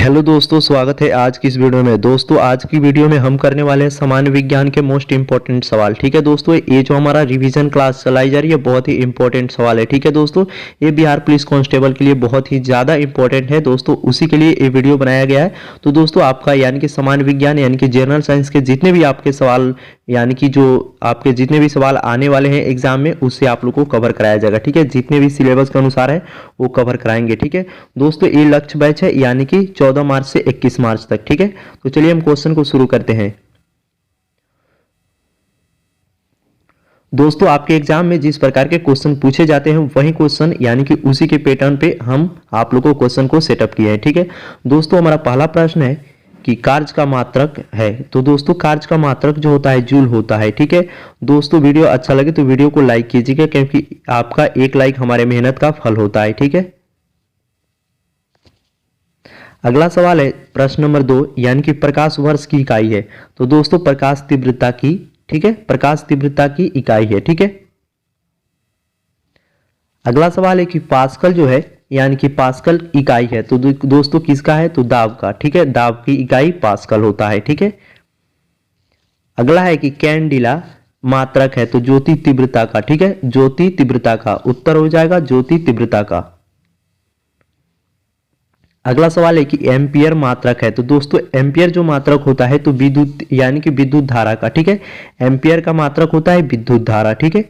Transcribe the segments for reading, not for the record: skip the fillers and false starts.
Hello दोस्तों, स्वागत है आज की इस वीडियो में। दोस्तों आज की वीडियो में हम करने वाले हैं सामान्य विज्ञान के मोस्ट इंपॉर्टेंट सवाल। ठीक है दोस्तों, ये जो हमारा रिवीजन क्लास चलाई जा रही है बहुत ही इंपॉर्टेंट सवाल है। ठीक है दोस्तों, ये बिहार पुलिस कांस्टेबल के लिए बहुत ही ज़्यादा इंपॉर्टेंट है दोस्तों, उसी के लिए ये वीडियो बनाया गया है। तो दोस्तों आपका यानी कि सामान्य विज्ञान यानी कि जनरल साइंस के जितने भी आपके सवाल यानी कि जो आपके जितने भी सवाल आने वाले हैं एग्जाम में उससे आप लोग को कवर कराया जाएगा। ठीक है, जितने भी सिलेबस के अनुसार है वो कवर कराएंगे। ठीक है दोस्तों, ये लक्ष्य बैच है यानी कि 14 मार्च से 21 मार्च तक। ठीक है, तो चलिए हम क्वेश्चन को शुरू करते हैं। दोस्तों आपके एग्जाम में जिस प्रकार के क्वेश्चन पूछे जाते हैं वही क्वेश्चन यानी कि उसी के पैटर्न पे हम आप लोगों को क्वेश्चन को सेटअप किए हैं। ठीक है दोस्तों, हमारा पहला प्रश्न है कि कार्य का मात्रक है। तो दोस्तों कार्य का मात्रक जो होता है जूल होता है। ठीक है दोस्तों, वीडियो अच्छा लगे तो वीडियो को लाइक कीजिएगा क्योंकि आपका एक लाइक हमारे मेहनत का फल होता है। ठीक है, अगला सवाल है प्रश्न नंबर 2 यानी कि प्रकाश वर्ष की इकाई है। तो दोस्तों प्रकाश तीव्रता की, ठीक है, प्रकाश तीव्रता की इकाई है। ठीक है, अगला सवाल है कि पास्कल जो है यानी कि पास्कल इकाई है। तो दोस्तों किसका है? तो दाब का। ठीक है, दाब की इकाई पास्कल होता है। ठीक है, अगला है कि कैंडिला मात्रक है। तो ज्योति तीव्रता का। ठीक है, ज्योति तीव्रता का उत्तर हो जाएगा ज्योति तीव्रता का। अगला सवाल है कि एम्पियर मात्रक है। तो दोस्तों एम्पियर जो मात्रक होता है तो विद्युत यानी कि विद्युत धारा का। ठीक है, एम्पियर का मात्रक होता है विद्युत धारा। ठीक है,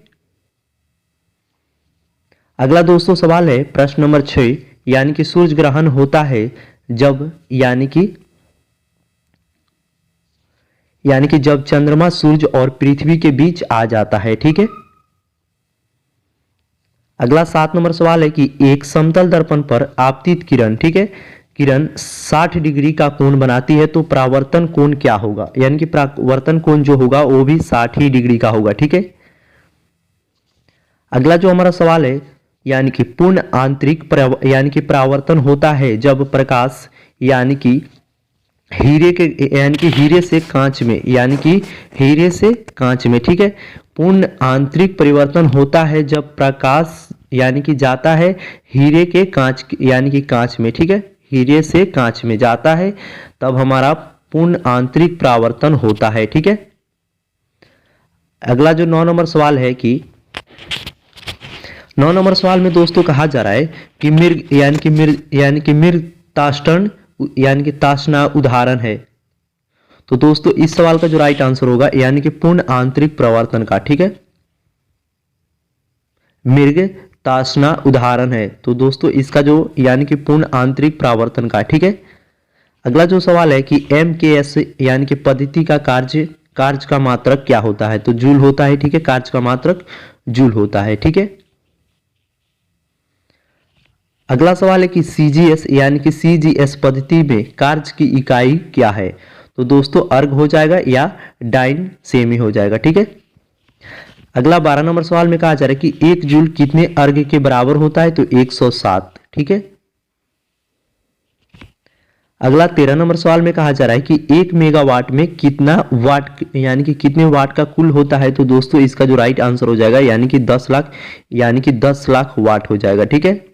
अगला दोस्तों सवाल है प्रश्न नंबर 6 यानी कि सूर्य ग्रहण होता है जब यानी कि जब चंद्रमा सूर्य और पृथ्वी के बीच आ जाता है। ठीक है, अगला 7 नंबर सवाल है कि एक समतल दर्पण पर आपतित किरण, ठीक है, किरण 60 डिग्री का कोण बनाती है तो परावर्तन कोण क्या होगा? यानी कि परावर्तन कोण जो होगा वो भी 60 ही डिग्री का होगा। ठीक है, अगला जो हमारा सवाल है यानी कि पूर्ण आंतरिक यानी कि परावर्तन होता है जब प्रकाश यानी कि हीरे के यानी कि हीरे से कांच में यानी कि हीरे से कांच में। ठीक है, पूर्ण आंतरिक परिवर्तन होता है जब प्रकाश यानी कि जाता है हीरे के कांच यानी कि कांच में। ठीक है, हीरे से कांच में जाता है तब हमारा पूर्ण आंतरिक परावर्तन होता है। ठीक है, अगला जो 9 नंबर सवाल है कि 9 नंबर सवाल में दोस्तों कहा जा रहा है कि मृग यानी कि मृग ताष्टन यानी कि ताशना उदाहरण है। तो दोस्तों इस सवाल का जो राइट आंसर होगा यानी कि पूर्ण आंतरिक प्रवर्तन का। ठीक है, मृग ताशना उदाहरण है। तो दोस्तों इसका जो यानी कि पूर्ण आंतरिक प्रवर्तन का। ठीक है, अगला जो सवाल है कि MKS यानी कि पद्धति का कार्य का मात्रक क्या होता है? तो जूल होता है। ठीक है, कार्य का मात्रक जूल होता है। ठीक है, अगला सवाल है कि CGS यानी कि CGS पद्धति में कार्य की इकाई क्या है? तो दोस्तों अर्ग हो जाएगा या डाइन सेमी हो जाएगा। ठीक है, अगला 12 नंबर सवाल में कहा जा रहा है कि 1 जूल कितने अर्ग के बराबर होता है? तो 107। ठीक है, अगला 13 नंबर सवाल में कहा जा रहा है कि 1 मेगावाट में कितना वाट यानी कि कितने वाट का कुल होता है? तो दोस्तों इसका जो राइट आंसर हो जाएगा यानी कि 10 लाख यानी कि 10 लाख वाट हो जाएगा। ठीक है,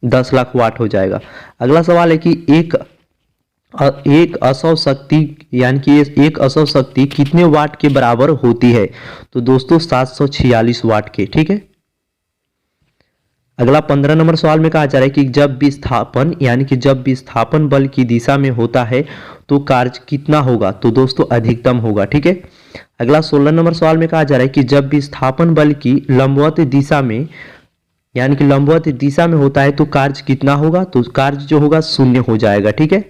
10 लाख वाट हो जाएगा। अगला सवाल है कि एक असौ शक्ति यानी कि एक असौ शक्ति कितने वाट के बराबर होती है? तो दोस्तों 746 वाट के। ठीक है, अगला 15 नंबर सवाल में कहा जा रहा है कि जब विस्थापन यानी कि जब विस्थापन बल की दिशा में होता है तो कार्य कितना होगा? तो दोस्तों अधिकतम होगा। ठीक है, अगला 16 नंबर सवाल में कहा जा रहा है कि जब विस्थापन बल की लंबवत दिशा में यानी कि लंबवत दिशा में होता है तो कार्य कितना होगा? तो कार्य जो होगा 0 हो जाएगा। ठीक है,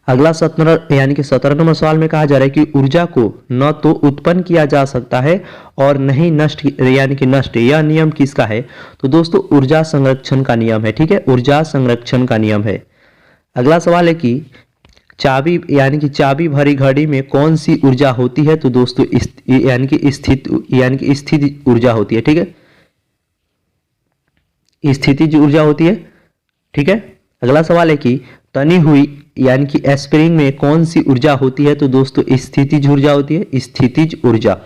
अगला 17 नंबर सवाल में कहा जा रहा है कि ऊर्जा को न तो उत्पन्न किया जा सकता है और नहीं नष्ट यानी कि नष्ट। यह नियम किसका है? तो दोस्तों ऊर्जा संरक्षण का नियम है। ठीक है, ऊर्जा संरक्षण का नियम है। अगला सवाल है कि चाबी यानी कि चाबी भरी घड़ी में कौन सी ऊर्जा होती है? तो दोस्तों यानी कि स्थिति ऊर्जा होती है। ठीक है, स्थितिज ऊर्जा होती है। ठीक है, अगला सवाल है कि तनी हुई यानी कि स्प्रिंग में कौन सी ऊर्जा होती है? तो दोस्तों स्थितिज ऊर्जा होती है, स्थितिज ऊर्जा।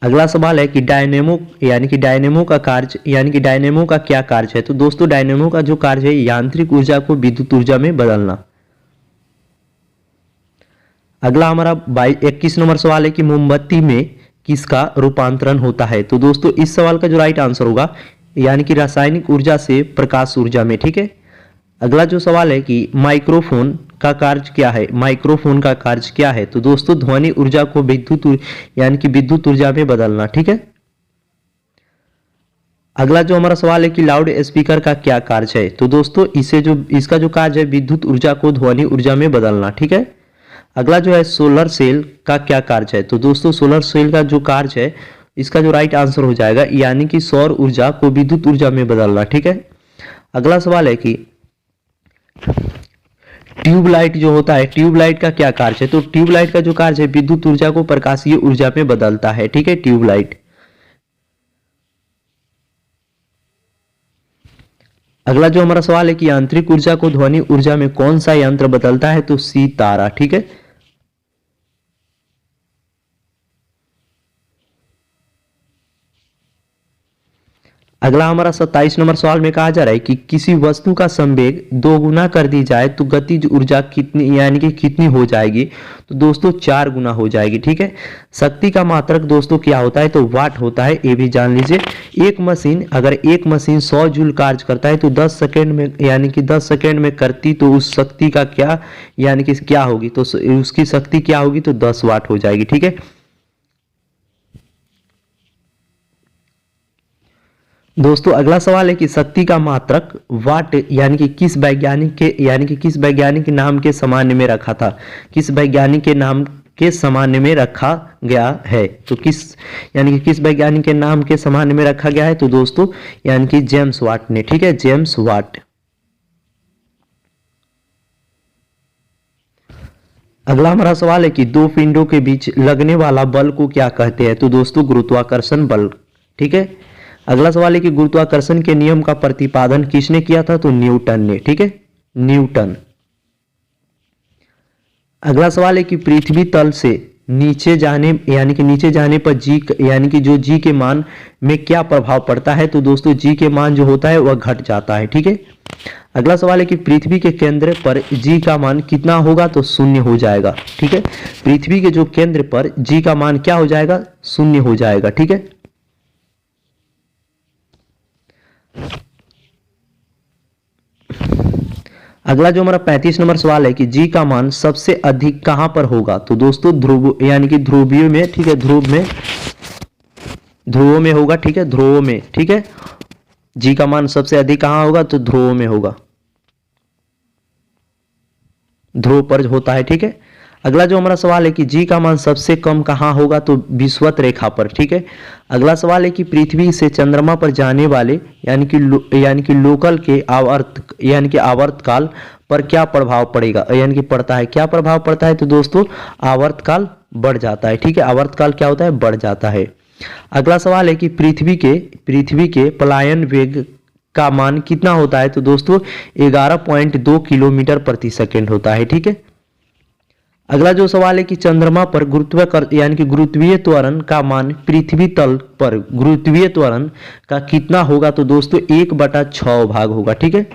अगला सवाल है कि डायनेमो का कार्य डायनेमो का क्या कार्य है। तो दोस्तों डायनेमो का जो कार्य है यांत्रिक ऊर्जा को विद्युत ऊर्जा में बदलना। अगला हमारा 21 नंबर सवाल है कि मोमबत्ती में किसका रूपांतरण होता है। तो दोस्तों इस सवाल का जो राइट आंसर होगा रासायनिक ऊर्जा से प्रकाश ऊर्जा में, ठीक है। अगला जो सवाल है कि माइक्रोफोन का कार्य क्या है। माइक्रोफोन का कार्य क्या है। तो दोस्तों ध्वनि ऊर्जा को विद्युत ऊर्जा में बदलना, ठीक है। अगला जो हमारा सवाल है कि लाउड स्पीकर का क्या कार्य है। तो दोस्तों इसका जो कार्य है विद्युत ऊर्जा को ध्वनि ऊर्जा में बदलना, ठीक है। अगला जो है सोलर सेल का क्या कार्य है। तो दोस्तों सोलर सेल का जो कार्य है इसका जो राइट आंसर हो जाएगा सौर ऊर्जा को विद्युत ऊर्जा में बदलना, ठीक है। अगला सवाल है कि ट्यूबलाइट जो होता है, ट्यूबलाइट का क्या कार्य है। तो ट्यूबलाइट का जो कार्य है विद्युत ऊर्जा को प्रकाशीय ऊर्जा में बदलता है, ठीक है, ट्यूबलाइट। अगला जो हमारा सवाल है कि यांत्रिक ऊर्जा को ध्वनि ऊर्जा में कौन सा यंत्र बदलता है। तो सितारा, ठीक है। अगला हमारा 27 नंबर सवाल में कहा जा रहा है कि किसी वस्तु का संवेग 2 गुना कर दी जाए तो गतिज ऊर्जा कितनी हो जाएगी। तो दोस्तों 4 गुना हो जाएगी, ठीक है। शक्ति का मात्रक दोस्तों क्या होता है। तो वाट होता है, ये भी जान लीजिए। अगर एक मशीन 100 जूल कार्य करता है तो 10 सेकेंड में 10 सेकेंड में करती तो उस शक्ति का क्या होगी। तो उसकी शक्ति क्या होगी। तो 10 वाट हो जाएगी, ठीक है। दोस्तों अगला सवाल है कि शक्ति का मात्रक वाट किस वैज्ञानिक के नाम के सामान्य में रखा था। किस वैज्ञानिक के नाम के सामान्य में रखा गया है। तो किस वैज्ञानिक के नाम के सामान्य में रखा गया है। तो दोस्तों जेम्स वाट ने, ठीक है, जेम्स वाट। अगला हमारा सवाल है कि दो पिंडों के बीच लगने वाला बल को क्या कहते हैं। तो दोस्तों गुरुत्वाकर्षण बल, ठीक है। अगला सवाल है कि गुरुत्वाकर्षण के नियम का प्रतिपादन किसने किया था। तो न्यूटन ने, ठीक है, न्यूटन। अगला सवाल है कि पृथ्वी तल से नीचे जाने पर जी के मान में क्या प्रभाव पड़ता है। तो दोस्तों जी के मान जो होता है वह घट जाता है, ठीक है। अगला सवाल है कि पृथ्वी के केंद्र पर जी का मान कितना होगा। तो 0 हो जाएगा, ठीक है। पृथ्वी के जो केंद्र पर जी का मान क्या हो जाएगा। 0 हो जाएगा, ठीक है। अगला जो हमारा 35 नंबर सवाल है कि जी का मान सबसे अधिक कहां पर होगा। तो दोस्तों ध्रुवीय में, ठीक है, ध्रुवों में होगा, ठीक है, ध्रुवों में, ठीक है। जी का मान सबसे अधिक कहां होगा। तो ध्रुवों में होगा, ध्रुव पर होता है, ठीक है। अगला जो हमारा सवाल है कि जी का मान सबसे कम कहां होगा। तो विषुवत रेखा पर, ठीक है। अगला सवाल है कि पृथ्वी से चंद्रमा पर जाने वाले लोकल के आवर्तकाल पर क्या प्रभाव पड़ेगा पड़ता है। क्या प्रभाव पड़ता है। तो दोस्तों आवर्तकाल बढ़ जाता है, ठीक है, आवर्तकाल क्या होता है, बढ़ जाता है। अगला सवाल है कि पृथ्वी के पलायन वेग का मान कितना होता है। तो दोस्तों 11.2 किलोमीटर प्रति सेकेंड होता है, ठीक है। अगला जो सवाल है कि चंद्रमा पर गुरुत्वीय त्वरण का मान पृथ्वी तल पर गुरुत्वीय त्वरण का कितना होगा। तो दोस्तों 1/6 भाग होगा, ठीक है,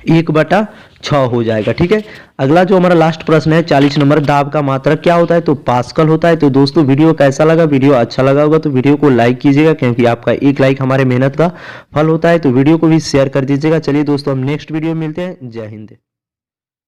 1/6 हो जाएगा, ठीक है। अगला जो हमारा लास्ट प्रश्न है 40 नंबर, दाब का मात्रक क्या होता है। तो पास्कल होता है। तो दोस्तों वीडियो कैसा लगा। वीडियो अच्छा लगा होगा तो वीडियो को लाइक कीजिएगा, क्योंकि आपका एक लाइक हमारे मेहनत का फल होता है। तो वीडियो को भी शेयर कर दीजिएगा। चलिए दोस्तों हम नेक्स्ट वीडियो में मिलते हैं। जय हिंद।